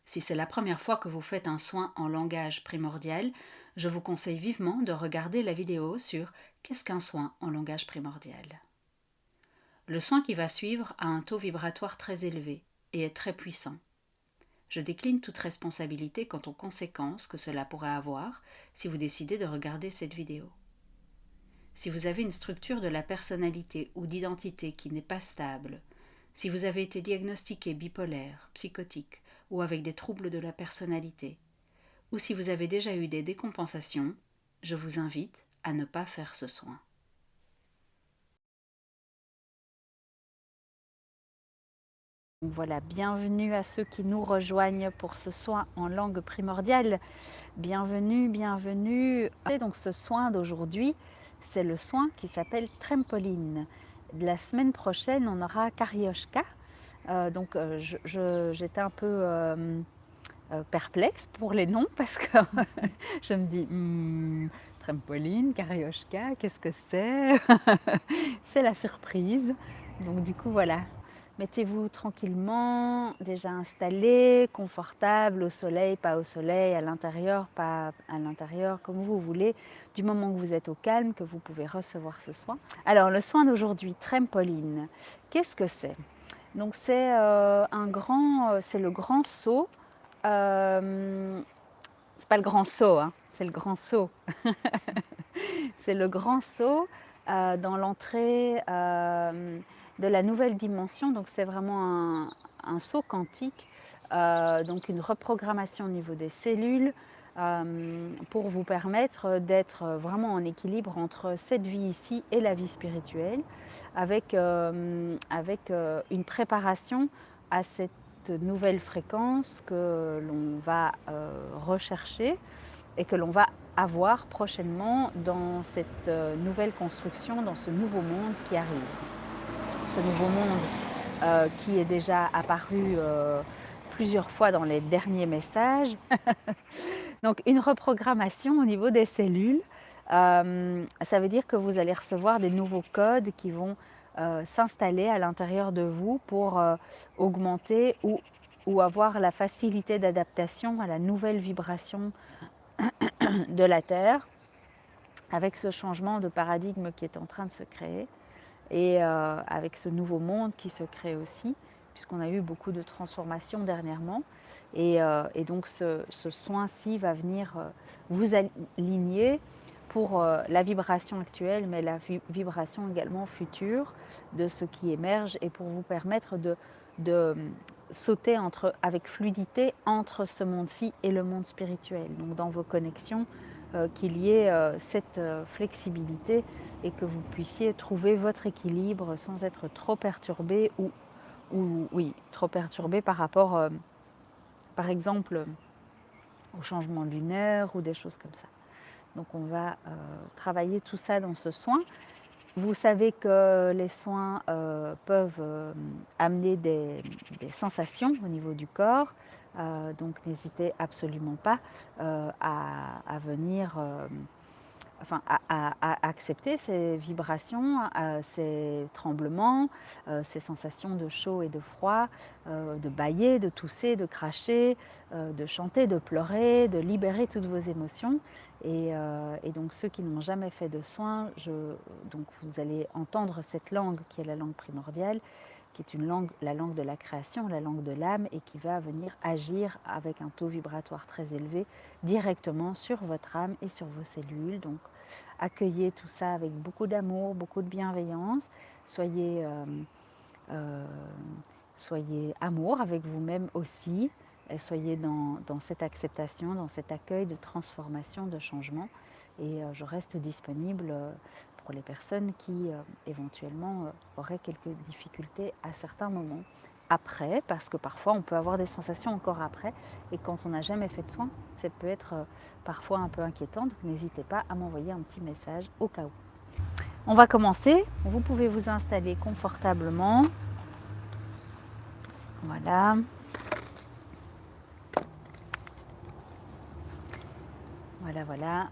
Si c'est la première fois que vous faites un soin en langage primordial, je vous conseille vivement de regarder la vidéo sur Qu'est-ce qu'un soin en langage primordial. Le soin qui va suivre a un taux vibratoire très élevé et est très puissant. Je décline toute responsabilité quant aux conséquences que cela pourrait avoir si vous décidez de regarder cette vidéo. Si vous avez une structure de la personnalité ou d'identité qui n'est pas stable, si vous avez été diagnostiqué bipolaire, psychotique ou avec des troubles de la personnalité, ou si vous avez déjà eu des décompensations, je vous invite à ne pas faire ce soin. Voilà, bienvenue à ceux qui nous rejoignent pour ce soin en langue primordiale. Bienvenue, bienvenue. Et donc ce soin d'aujourd'hui, c'est le soin qui s'appelle trampoline. La semaine prochaine, on aura Karyoshka. J'étais un peu perplexe pour les noms parce que je me dis, trampoline, Karyoshka, qu'est-ce que c'est? C'est la surprise. Donc du coup, voilà. Mettez-vous tranquillement, déjà installé, confortable, au soleil, pas au soleil, à l'intérieur, pas à l'intérieur, comme vous voulez, du moment que vous êtes au calme, que vous pouvez recevoir ce soin. Alors, le soin d'aujourd'hui, trampoline, qu'est-ce que c'est? Donc, c'est le grand saut. C'est pas le grand saut, hein, c'est le grand saut. C'est le grand saut dans l'entrée de la nouvelle dimension. Donc c'est vraiment un saut quantique, donc une reprogrammation au niveau des cellules pour vous permettre d'être vraiment en équilibre entre cette vie ici et la vie spirituelle, avec une préparation à cette nouvelle fréquence que l'on va rechercher et que l'on va avoir prochainement dans cette nouvelle construction, dans ce nouveau monde qui arrive. Ce nouveau monde qui est déjà apparu plusieurs fois dans les derniers messages. Donc une reprogrammation au niveau des cellules, ça veut dire que vous allez recevoir des nouveaux codes qui vont s'installer à l'intérieur de vous pour augmenter ou avoir la facilité d'adaptation à la nouvelle vibration de la Terre, avec ce changement de paradigme qui est en train de se créer et avec ce nouveau monde qui se crée aussi, puisqu'on a eu beaucoup de transformations dernièrement. Et donc ce soin-ci va venir vous aligner pour la vibration actuelle, mais la vibration également future de ce qui émerge, et pour vous permettre de sauter avec fluidité entre ce monde-ci et le monde spirituel. Donc dans vos connexions, qu'il y ait cette flexibilité et que vous puissiez trouver votre équilibre sans être trop perturbé oui, trop perturbé par rapport, par exemple, au changement lunaire ou des choses comme ça. Donc on va travailler tout ça dans ce soin. Vous savez que les soins peuvent amener des sensations au niveau du corps, donc n'hésitez absolument pas à venir à accepter ces vibrations, ces tremblements, ces sensations de chaud et de froid, de bâiller, de tousser, de cracher, de chanter, de pleurer, de libérer toutes vos émotions. Et donc ceux qui n'ont jamais fait de soins, donc vous allez entendre cette langue qui est la langue primordiale, qui est la langue de la création, la langue de l'âme, et qui va venir agir avec un taux vibratoire très élevé directement sur votre âme et sur vos cellules. Donc accueillez tout ça avec beaucoup d'amour, beaucoup de bienveillance. Soyez amour avec vous-même aussi. Et soyez dans cette acceptation, dans cet accueil de transformation, de changement. Et je reste disponible pour les personnes qui éventuellement auraient quelques difficultés à certains moments. Après, parce que parfois on peut avoir des sensations encore après, et quand on n'a jamais fait de soins, ça peut être parfois un peu inquiétant, donc n'hésitez pas à m'envoyer un petit message au cas où. On va commencer, vous pouvez vous installer confortablement. Voilà. Voilà, voilà.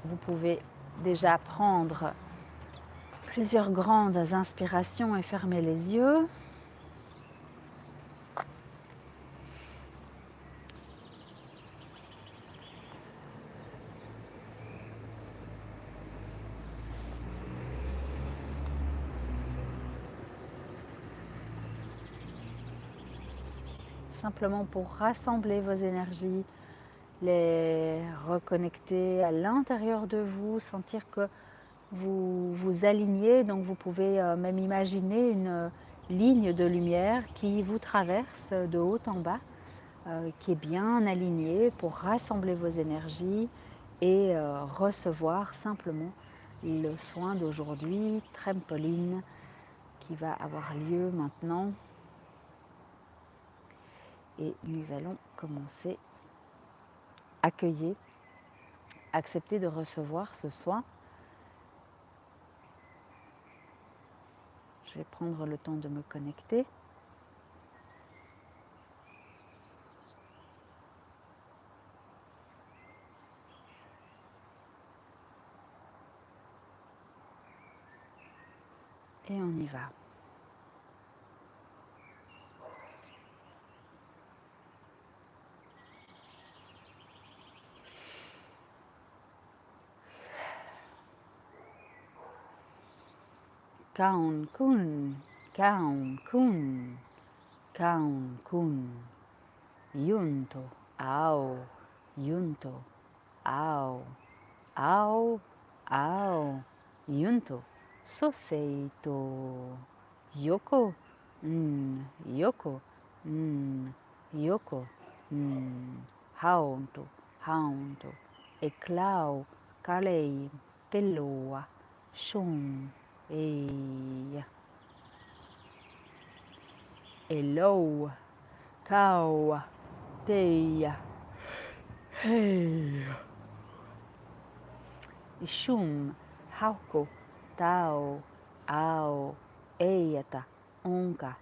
Vous pouvez déjà prendre plusieurs grandes inspirations et fermer les yeux. simplement pour rassembler vos énergies, les reconnecter à l'intérieur de vous, sentir que vous vous alignez. Donc vous pouvez même imaginer une ligne de lumière qui vous traverse de haut en bas, qui est bien alignée pour rassembler vos énergies et recevoir simplement le soin d'aujourd'hui, trampoline, qui va avoir lieu maintenant. Et nous allons commencer à accueillir, accepter de recevoir ce soin. Je vais prendre le temps de me connecter. Et on y va. Kaun kun, kaun kun, kaun kun. Yunto, au, yunto, au, au, au. Yunto, soseito. Yoko, yoko, yoko. Haunto, haunto. Eclau, kalei, peloa, shum, eia. Elou, kaua, teia, heia. Shum, hauko, tau, au, eiata, onka,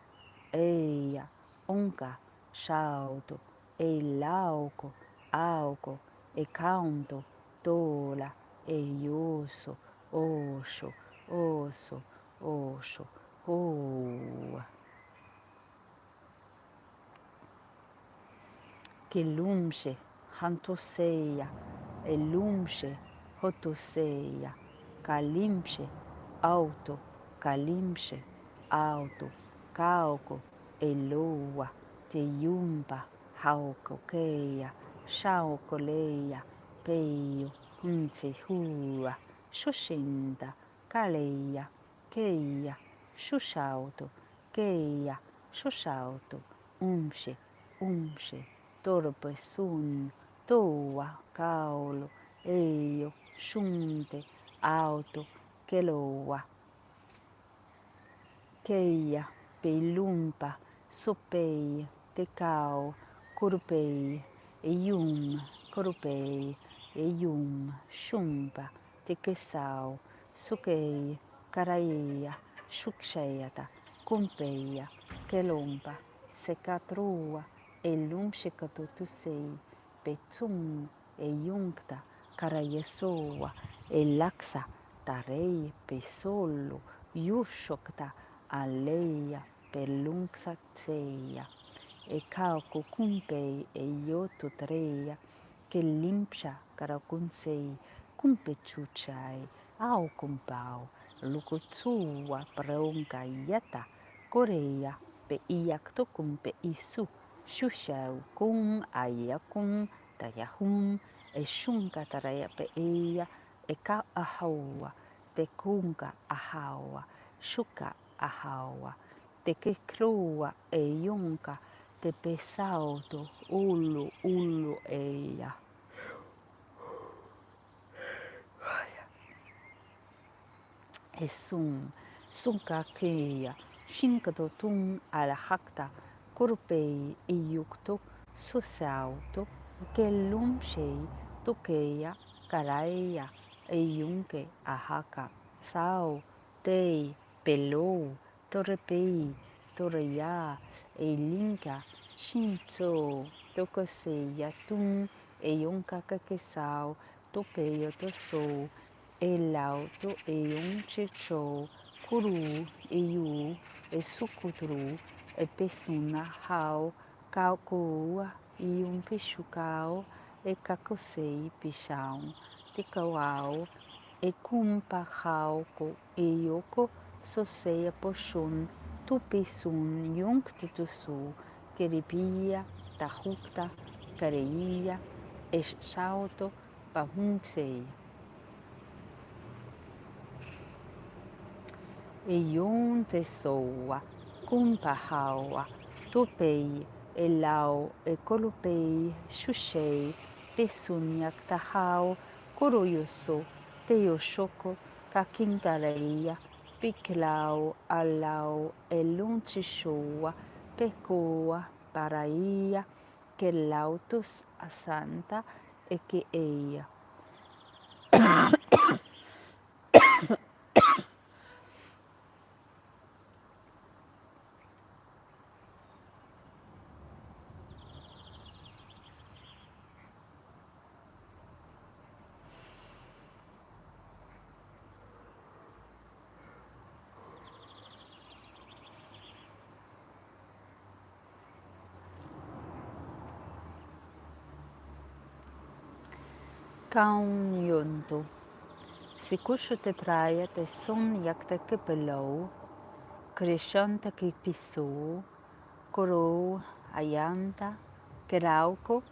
eia, onka, shauto, elauko, auko, ecaunto, tola, eioso, osho, oso, osho, oa. Kelumshe, hantoseia, elumshe, hotoseia, kalimshe, auto, kalimshe, auto, kauko, eloa, teyumpa, haukokeia, shaukoleia, peio, hua, shushinda, kaleia, keia, shushauto, keia, shushauto, umshe, umshe. Torpe sun, toa, kaulo, eio, shunte, auto, keloa, keia, peilumpa, sopei, tecao, corupei, eium, corupei, eium, shumpa, tequesau, sukei, caraia, shukshayata, kumpeia, kelumpa, secatrua, elum shekatotusei, petum, eyuncta, carayesoa, elaxa, tarei, pesolo, yushokta, aleia, pelunxatseia, e kauko kumpei, e yoto treia, che limpsha, caracunsei, cumpechuchai, au kumpau, lukutsua, preunca yata, coreia, pe iacto cumpe isu, shushau kum ayakum tayahum e shunka taraya pe eia e ka ahaua te kunka ahaua shuka ahaua te ke krua e yunka te pesauto ulu ulu eia e sunka keia shinkato tum ala hakta Corpei e yukto, susauto, que lumshei, tokeia, caraia, e yunke, ahaka, sau, tei, pelou, torepei, toreia, e linka, shinzo, tokoseia, tum, e yunka kakesau, tokeio, tosou, e lauto, e yunchicho, kuru, e yu, e sukutru, e pesuna hau kaukoa e pichucau e cacosei pichau te kauau e kumpa hauko e yoko soseia pochun tu pisun yung titusu Keripia, Tahukta, Kareia, Eshauto, Pahunksei. Eion Pessoa, Kumpahaua, Tupei, Elau, Ecolupei, Xuxei, Pesunyak Tahau, Kuroyoso, Teoshoko, Kakinkareia, Piclau, Alau, Eluntishoa, Pecoa, Paraia, Quelautus, Asanta, Equeia. Kaunionto. Se kusho te traia te son yakta kepelou, crescenta que pisou, coro ayanta, kerauko,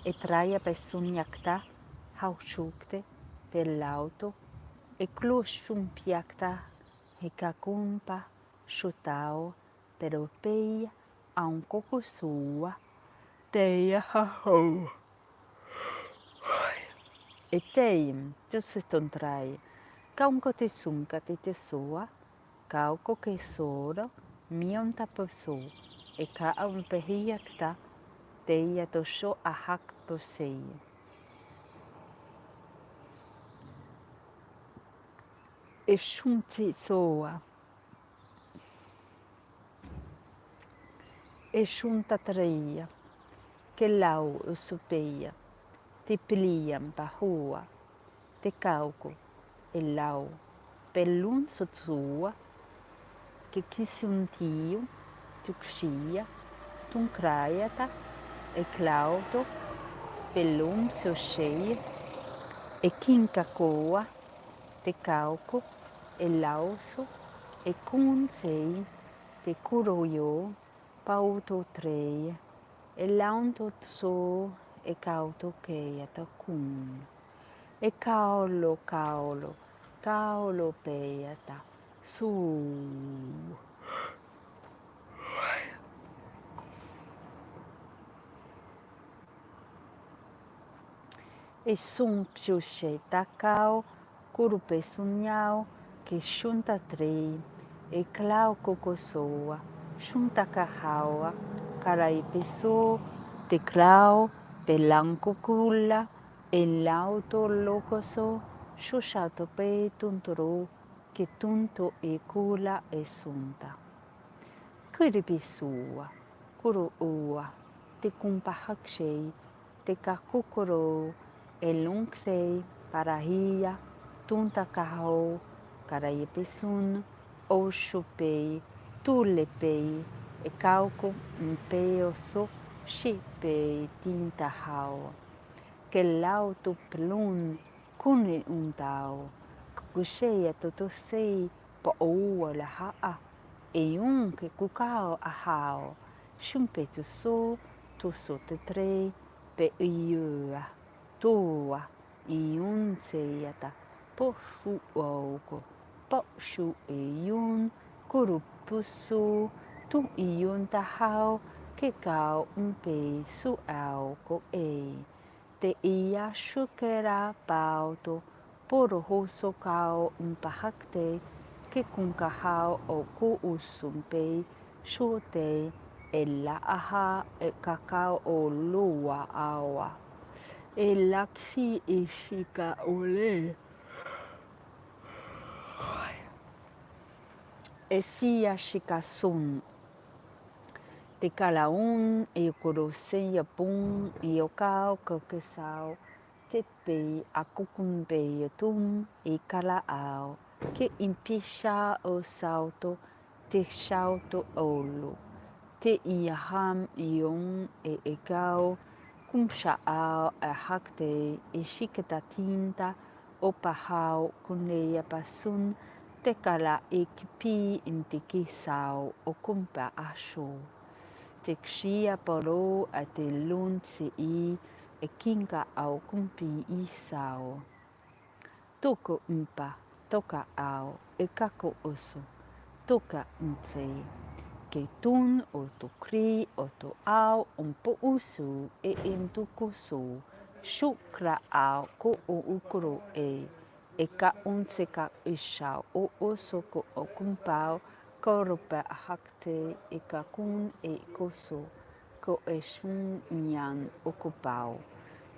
e traia pesun yakta, haushukte, pelauto, e kloshum piakta, e kakumpa, shutao, peropeia, a un coco sua, teia hahou. E teim, te se tontrai, kaunko te sunka te soa, kauko ke sora, mion taposo, e ka un pehiakta, teia to sho a hak posei. E shunti soa, e shunta treia, ke lau o supeia, te piliam pahua, te kauko, e lau, pelun sotua, que kisi un tio, tukshia, tum kraiata, e clauto, pelum seu cheia, e kinkakoa, te kauko, e lauso, e kun sei, te kuroyo, pauto treia, e launto so, e kauto keia ta kun, e kaolo kaolo, kaolo peiata, su. E sum psiuche takao, kurupe sunyao, que shunta trei, e clau kokosoa, shunta kahaua, karai peso, te clau, pelanco kula, e lauto locoso, shushato pe tunturo, que tunto e kula e sunta. Kiripesua, kuru ua, te kumpahakshei, te kakukuro, e lunksei, parahia, tunta kahau, karayepesun, o shupei, tulepei, e kauko, mpeo so, shipei, tinta hau. Que lau tu plun, kuni untau, kukusheia totosei, po oua la haa, e un que kukao ahao, shumpe tu so te trei, pe iua, toa, i un seiata, po shu auko, po shu e un, kurupusu, tu i un tahao, que kao un pe su auko e, te ia shukera pauto, poro hoso kao un pahakte, que kunkahao o ku usumpei, shute, e la aha e kakao o lua awa. E laksi e shika ole. E sia shika sun. Te kalaun e koroseia pun e o kao kakesau. Te pei a kukumpei e tum e kala au. Ke impisha o sauto, te shauto olu. Te iaham ion e kau. Kumsha au a hakte e shiketa tinta o pahau kuneia pasun te kala e kipi in te kisau o kumpa asho. te kshia polo a te lun se i e kinga au kumpi i sao. Toko umpa, toka au e kako oso, toka untei. Ke tun o to kri o to au po usu e tuku su. Shukra au ko o ukuro e ka unse ka isha o oso ko o kumpau koropa hakte e ka kun e koso ko e shun nyan o kupau.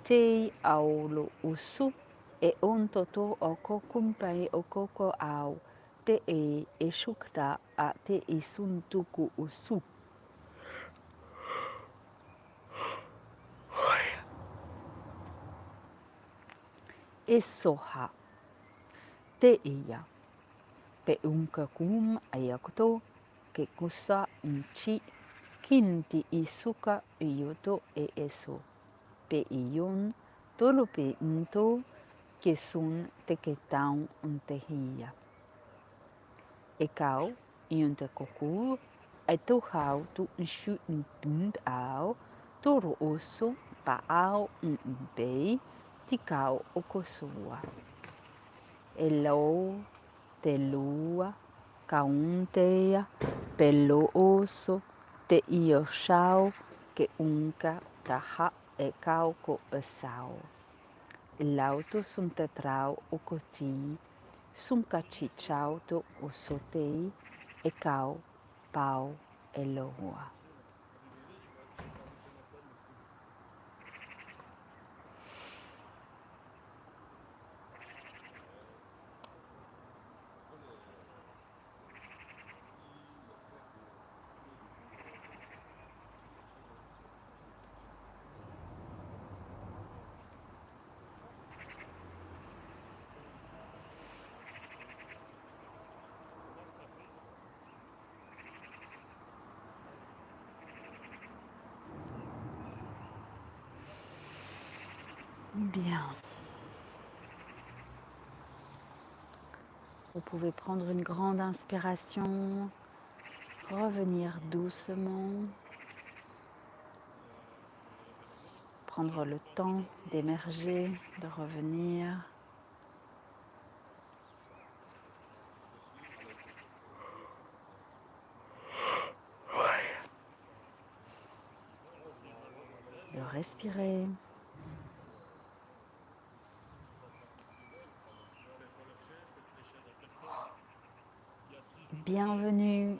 Te au lo usu e ontoto o ko kumpai o koko au te e shukra a te e suntuku usu. E soha te ia pe unka kum ayakoto ke kusa nchi kinti i suka yoto e eso pe ion tolo pe nto ke sun te ke taun te hia. E kau ion te koku e to hau tu nshu npump au toro oso pa au bei ti kau o kosua. E lau te lua kauntea pelo oso te io shau ke unka taha e kau ko esau. Lauto sun te trau o koti sun kachi chau to o sotei e kau pau e loa. Bien. Vous pouvez prendre une grande inspiration, revenir doucement, prendre le temps d'émerger, de revenir. De respirer. Bienvenue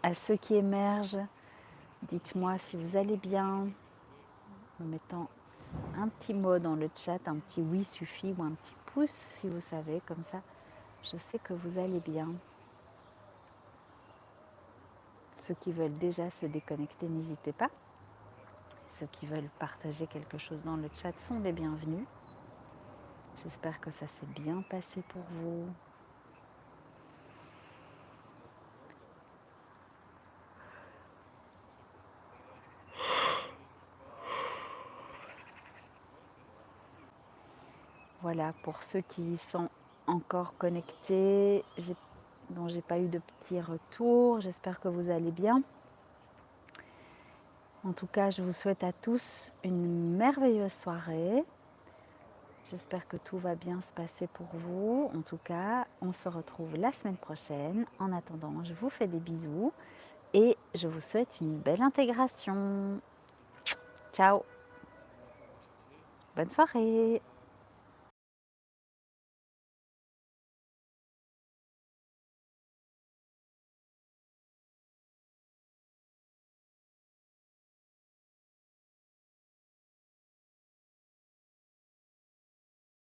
à ceux qui émergent. Dites-moi si vous allez bien, en mettant un petit mot dans le chat, un petit oui suffit ou un petit pouce si vous savez, comme ça je sais que vous allez bien. Ceux qui veulent déjà se déconnecter, n'hésitez pas. Ceux qui veulent partager quelque chose dans le chat sont les bienvenus. J'espère que ça s'est bien passé pour vous. Voilà, pour ceux qui sont encore connectés, dont j'ai pas eu de petits retours, j'espère que vous allez bien. En tout cas, je vous souhaite à tous une merveilleuse soirée. J'espère que tout va bien se passer pour vous. En tout cas, on se retrouve la semaine prochaine. En attendant, je vous fais des bisous et je vous souhaite une belle intégration. Ciao. Bonne soirée.